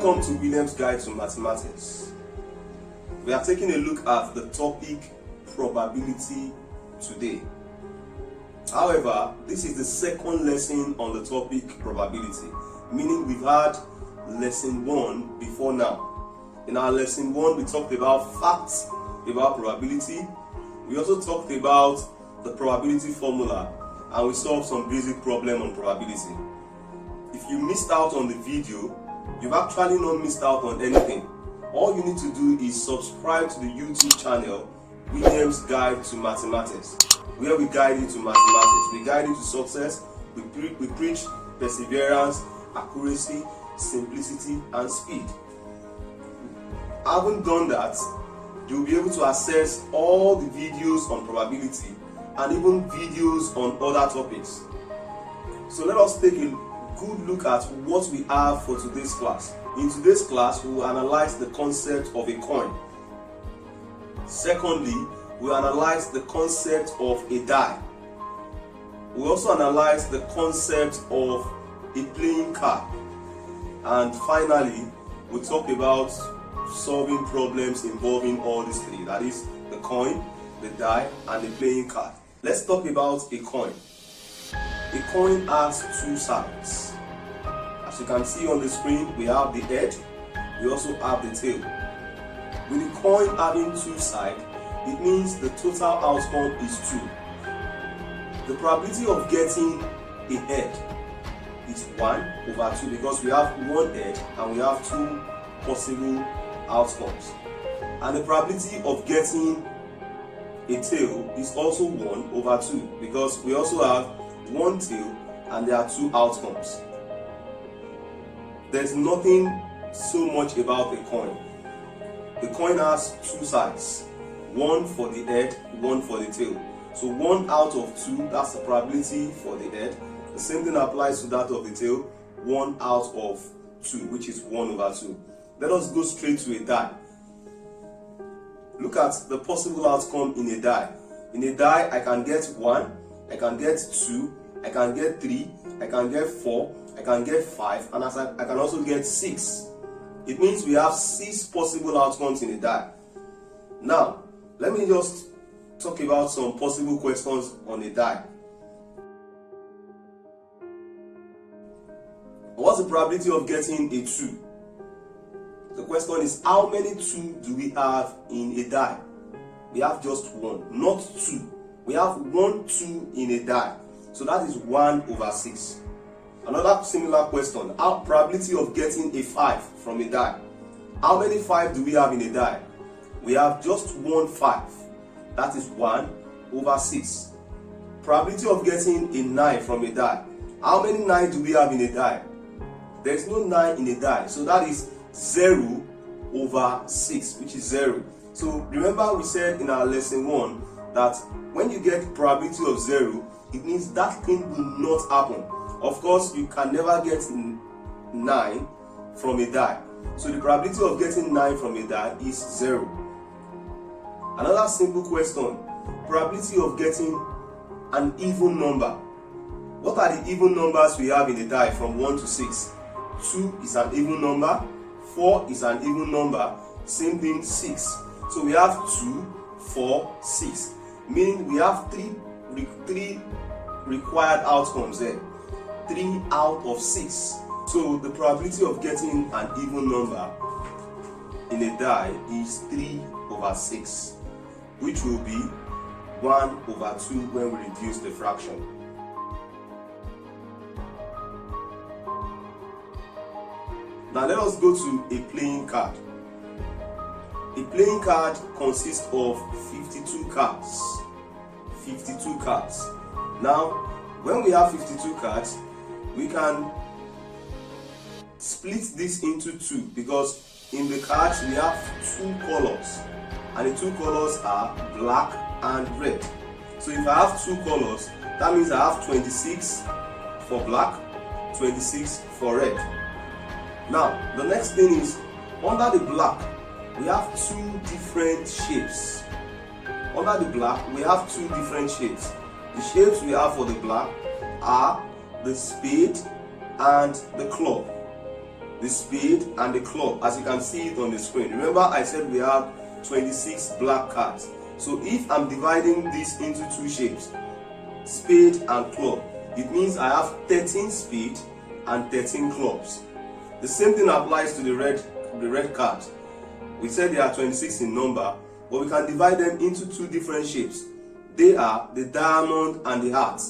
Welcome to William's Guide to Mathematics. We are taking a look at the topic probability today. However, this is the second lesson on the topic probability, meaning we've had lesson 1 before now. In our lesson 1, we talked about facts about probability. We also talked about the probability formula, and we solved some basic problem on probability. If you missed out on the video, you've actually not missed out on anything. All you need to do is subscribe to the YouTube channel, William's Guide to Mathematics, where we guide you to mathematics. We guide you to success. We preach perseverance, accuracy, simplicity, and speed. Having done that, you'll be able to access all the videos on probability and even videos on other topics. So let us take a good look at what we have for today's class. In today's class, we will analyze the concept of a coin. Secondly, we will analyze the concept of a die. We will also analyze the concept of a playing card. And finally, we'll talk about solving problems involving all these three, that is, the coin, the die, and the playing card. Let's talk about a coin. A coin has two sides. As you can see on the screen, we have the head, we also have the tail. With the coin having two sides, it means the total outcome is 2. The probability of getting a head is 1 over 2 because we have one head and we have 2 possible outcomes. And the probability of getting a tail is also 1 over 2 because we also have one tail and there are 2 outcomes. There's nothing so much about a coin. The coin has 2 sides, one for the head, one for the tail. So 1 out of 2, that's the probability for the head. The same thing applies to that of the tail, 1 out of 2, which is 1 over 2. Let us go straight to a die. Look at the possible outcome in a die. In a die, I can get 1, I can get 2, I can get 3, I can get 4, I can get 5, and I can also get 6. It means we have 6 possible outcomes in a die. Now, let me just talk about some possible questions on a die. What's the probability of getting a 2? The question is, how many 2 do we have in a die? We have just 1, not 2. We have 1 2 in a die. So that is 1 over 6. Another similar question, our probability of getting a 5 from a die. How many 5 do we have in a die? We have just 1 5. That is 1 over 6. Probability of getting a 9 from a die. How many 9 do we have in a die? There is no 9 in a die. So that is 0 over 6, which is 0. So remember we said in our lesson 1 that when you get probability of 0, it means that thing will not happen. Of course, you can never get 9 from a die. So the probability of getting 9 from a die is 0. Another simple question, probability of getting an even number. What are the even numbers we have in a die from 1 to 6? 2 is an even number, 4 is an even number, same thing 6. So we have 2, 4, 6, meaning we have three required outcomes there. 3 out of 6. So the probability of getting an even number in a die is 3 over 6, which will be 1 over 2 when we reduce the fraction. Now let us go to a playing card. A playing card consists of 52 cards. 52 cards. Now, when we have 52 cards, we can split this into 2 because in the cards we have 2 colors, and the 2 colors are black and red. So if I have 2 colors, that means I have 26 for black, 26 for red. Now, the next thing is, under the black, we have 2 different shapes. Under the black, we have 2 different shapes. The shapes we have for the black are the spade and the club. the spade, and the club, as you can see it on the screen. Remember, I said we have 26 black cards. So if I'm dividing this into two shapes, spade and club, it means I have 13 spade and 13 clubs. The same thing applies to the red cards. We said there are 26 in number, but we can divide them into two different shapes. They are the diamond and the heart.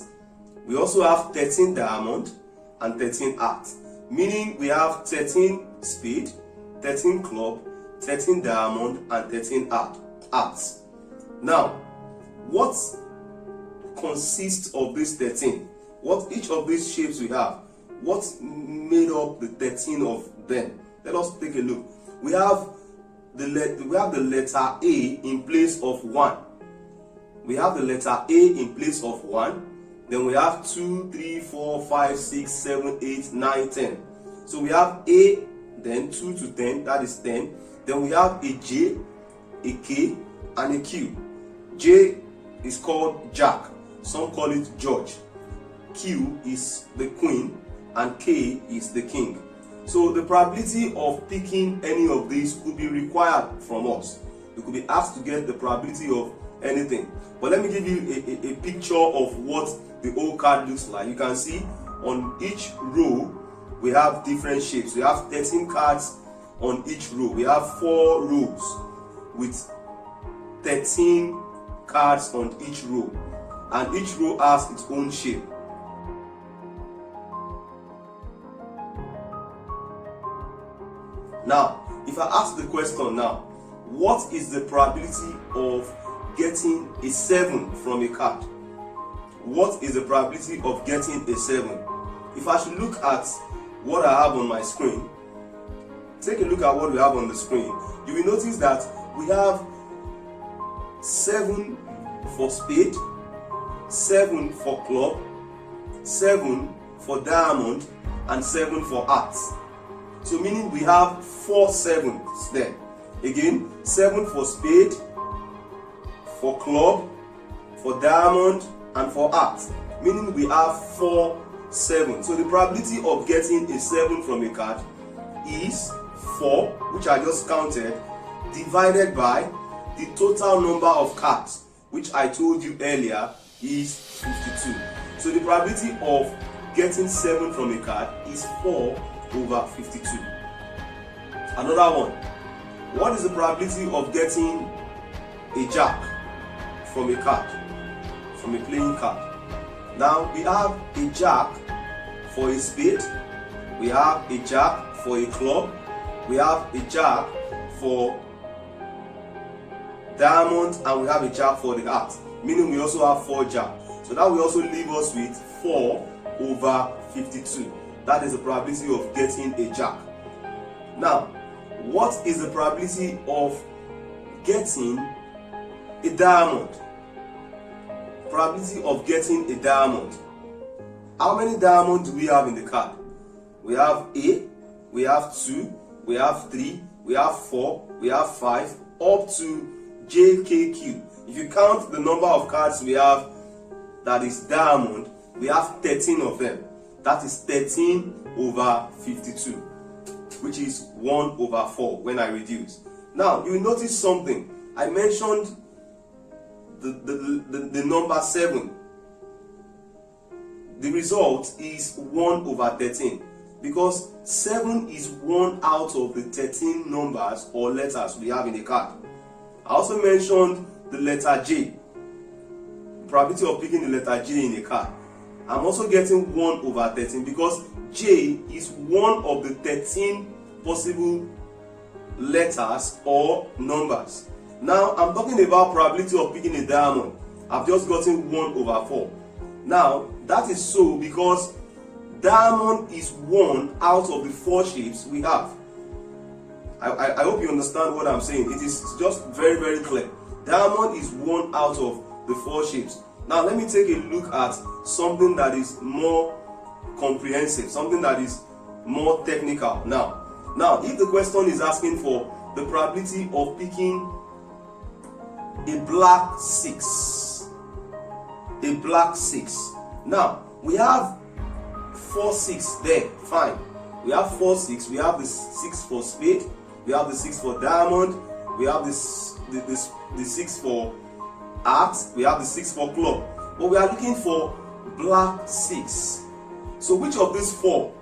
We also have 13 diamond and 13 heart, meaning we have 13 spade, 13 club, 13 diamond, and 13 hearts. Now, what consists of these 13? What each of these shapes we have? What made up the 13 of them? Let us take a look. We have the letter A in place of 1. We have the letter A in place of 1. Then we have 2, 3, 4, 5, 6, 7, 8, 9, 10. So we have A, then 2 to 10, that is 10. Then we have a J, a K, and a Q. J is called Jack. Some call it George. Q is the Queen, and K is the King. So the probability of picking any of these could be required from us. You could be asked to get the probability of anything. But let me give you a picture of what the whole card looks like. You can see on each row we have different shapes. We have 13 cards on each row. We have 4 rows with 13 cards on each row, and each row has its own shape. Now, if I ask the question now, what is the probability of getting a 7 from a card? What is the probability of getting a 7? If I should look at what I have on my screen, take a look at what we have on the screen. You will notice that we have 7 for spade, 7 for club, 7 for diamond, and 7 for hearts. So meaning we have 4 7s there. Again, 7 for spade, for club, for diamond, and for hearts. Meaning we have 4 7. So the probability of getting a 7 from a card is 4, which I just counted, divided by the total number of cards, which I told you earlier is 52. So the probability of getting 7 from a card is 4 over 52. Another one. What is the probability of getting a jack from a card, from a playing card? Now we have a jack for a spade, we have a jack for a club, we have a jack for diamond, and we have a jack for the heart, meaning we also have 4 jacks. So that will also leave us with 4 over 52. That is the probability of getting a jack. Now, what is the probability of getting a diamond? Probability of getting a diamond. How many diamonds do we have in the card? We have A, we have 2, we have 3, we have 4, we have 5, up to JKQ. If you count the number of cards we have that is diamond, we have 13 of them. That is 13 over 52, which is 1 over 4 when I reduce. Now, you will notice something. I mentioned the number 7. The result is 1 over 13, because 7 is 1 out of the 13 numbers or letters we have in the card. I also mentioned the letter J. The probability of picking the letter J in a card. I'm also getting 1 over 13 because J is 1 of the 13 possible letters or numbers. Now I'm talking about probability of picking a diamond. I've just gotten 1 over 4. Now that is so because diamond is 1 out of the 4 shapes we have. I hope you understand what I'm saying. It is just very, very clear. Diamond is 1 out of the 4 shapes. Now let me take a look at something that is more comprehensive, something that is more technical. Now if the question is asking for the probability of picking a black 6, a black 6. Now we have 4 6 there, fine. We have 4, 6. We have the 6 for spade. We have the 6 for diamond. We have the 6 for hearts. We have the 6 for club. But we are looking for black 6. So which of these 4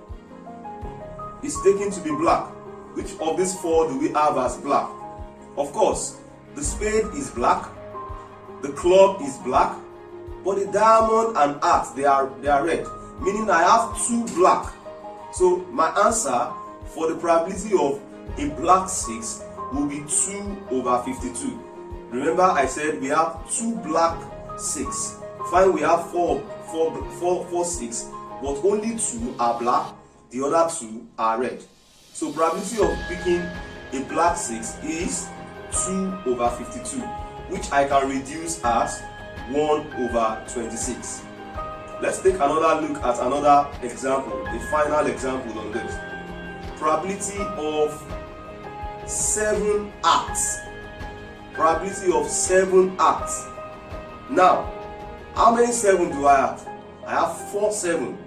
is taken to be black? Which of these 4 do we have as black? Of course, the spade is black, the club is black, but the diamond and heart, they are red, meaning I have 2 black. So my answer for the probability of a black 6 will be 2/52. Remember I said we have 2 black 6. Fine, we have 4 6, but only 2 are black, the other 2 are red. So probability of picking a black 6 is 2/52, which I can reduce as 1/26. Let's take another look at another example, a final example on this. Probability of 7 hearts. Probability of 7 hearts. Now, how many 7 do I have? I have 4 7.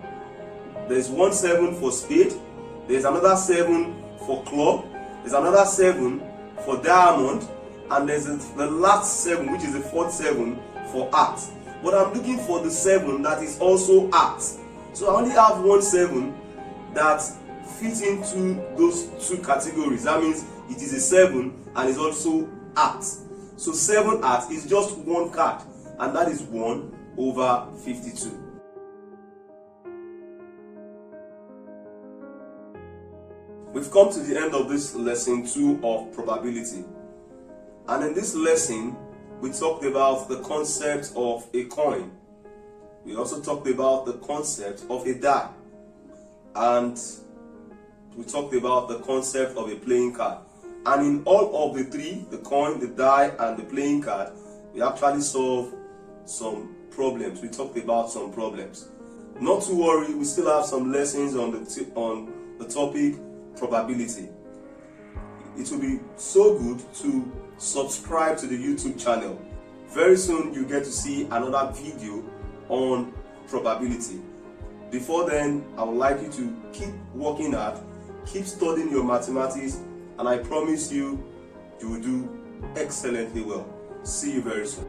There's 1 7 for spade. There's another 7 for club. There's another 7 for diamond. And there's the last 7, which is the 4th 7 for heart. But I'm looking for the 7 that is also heart. So I only have 1 7 that fits into those 2 categories. That means it is a 7 and is also heart. So 7 heart is just 1 card, and that is 1/52. We've come to the end of this lesson 2 of probability. And in this lesson, we talked about the concept of a coin. We also talked about the concept of a die. And we talked about the concept of a playing card. And in all of the 3, the coin, the die, and the playing card, we actually solved some problems. We talked about some problems. Not to worry, we still have some lessons on the topic probability. It will be so good to subscribe to the YouTube channel. Very soon you get to see another video on probability. Before then, I would like you to keep working hard, keep studying your mathematics, and I promise you, you will do excellently well. See you very soon.